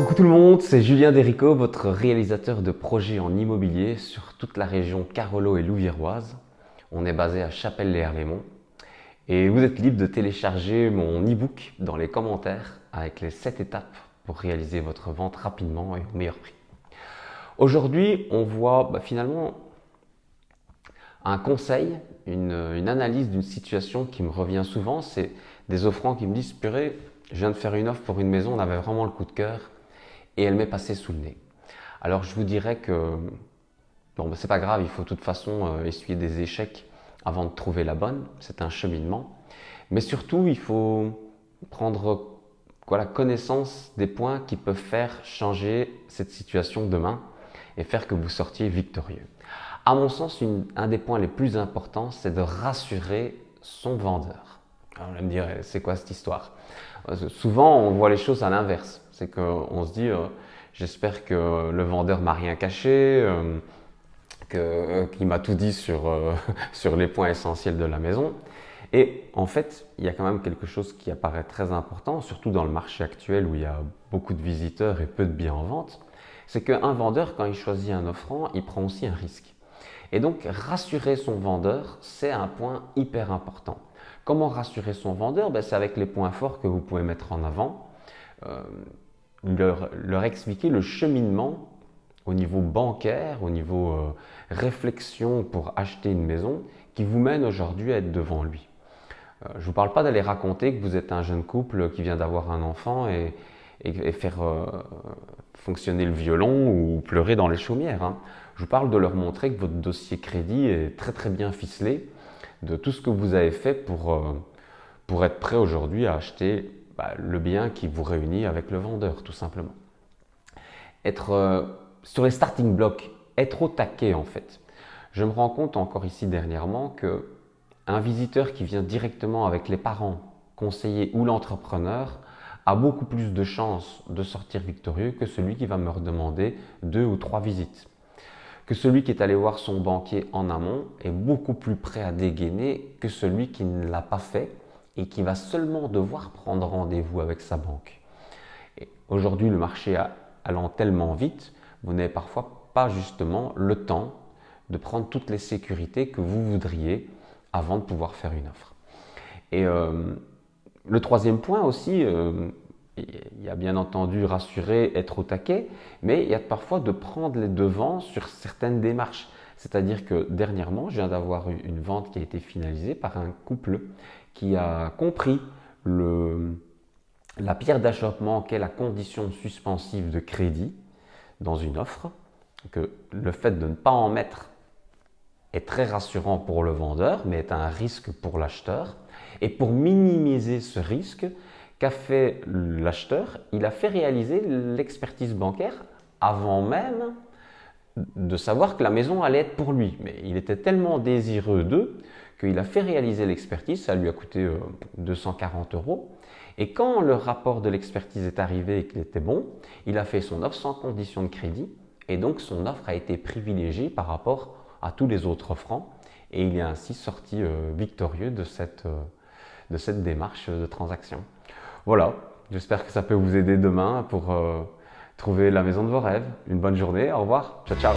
Coucou tout le monde, c'est Julien Derico, votre réalisateur de projets en immobilier sur toute la région Carolo et Louviéroise. On est basé à Chapelle-les-Herlémont et vous êtes libre de télécharger mon e-book dans les commentaires avec les 7 étapes pour réaliser votre vente rapidement et au meilleur prix. Aujourd'hui, on voit finalement un conseil, une analyse d'une situation qui me revient souvent. C'est des offrants qui me disent « Purée, je viens de faire une offre pour une maison, on avait vraiment le coup de cœur. » Et elle m'est passée sous le nez. Alors je vous dirais que c'est pas grave, il faut de toute façon essuyer des échecs avant de trouver la bonne, c'est un cheminement. Mais surtout, il faut prendre connaissance des points qui peuvent faire changer cette situation demain et faire que vous sortiez victorieux. À mon sens, un des points les plus importants, c'est de rassurer son vendeur. Alors, vous allez me dire, c'est quoi cette histoire? Souvent, on voit les choses à l'inverse. C'est qu'on se dit, j'espère que le vendeur m'a rien caché, qu'il m'a tout dit sur les points essentiels de la maison. Et en fait, il y a quand même quelque chose qui apparaît très important, surtout dans le marché actuel où il y a beaucoup de visiteurs et peu de biens en vente. C'est qu'un vendeur, quand il choisit un offrant, il prend aussi un risque. Et donc, rassurer son vendeur, c'est un point hyper important. Comment rassurer son vendeur? C'est avec les points forts que vous pouvez mettre en avant, leur expliquer le cheminement au niveau bancaire, au niveau réflexion pour acheter une maison qui vous mène aujourd'hui à être devant lui. Je ne vous parle pas d'aller raconter que vous êtes un jeune couple qui vient d'avoir un enfant et faire fonctionner le violon ou pleurer dans les chaumières. Je vous parle de leur montrer que votre dossier crédit est très très bien ficelé, de tout ce que vous avez fait pour être prêt aujourd'hui à acheter le bien qui vous réunit avec le vendeur, tout simplement. Être sur les starting blocks, être au taquet en fait. Je me rends compte encore ici dernièrement que un visiteur qui vient directement avec les parents, conseillers ou l'entrepreneur a beaucoup plus de chances de sortir victorieux que celui qui va me redemander 2 ou 3 visites. Que celui qui est allé voir son banquier en amont est beaucoup plus prêt à dégainer que celui qui ne l'a pas fait et qui va seulement devoir prendre rendez-vous avec sa banque. Aujourd'hui, le marché allant tellement vite, vous n'avez parfois pas justement le temps de prendre toutes les sécurités que vous voudriez avant de pouvoir faire une offre. Et le troisième point aussi, il y a bien entendu rassurer, être au taquet, mais il y a parfois de prendre les devants sur certaines démarches. C'est-à-dire que dernièrement, je viens d'avoir une vente qui a été finalisée par un couple qui a compris la pierre d'achoppement qu'est la condition suspensive de crédit dans une offre, que le fait de ne pas en mettre est très rassurant pour le vendeur, mais est un risque pour l'acheteur. Et pour minimiser ce risque, qu'a fait l'acheteur? Il a fait réaliser l'expertise bancaire avant même de savoir que la maison allait être pour lui. Mais il était tellement désireux d'eux qu'il a fait réaliser l'expertise, ça lui a coûté 240 €. Et quand le rapport de l'expertise est arrivé et qu'il était bon, il a fait son offre sans condition de crédit et donc son offre a été privilégiée par rapport à tous les autres offrants et il est ainsi sorti victorieux de cette démarche de transaction. Voilà, j'espère que ça peut vous aider demain pour trouver la maison de vos rêves. Une bonne journée, au revoir, ciao ciao.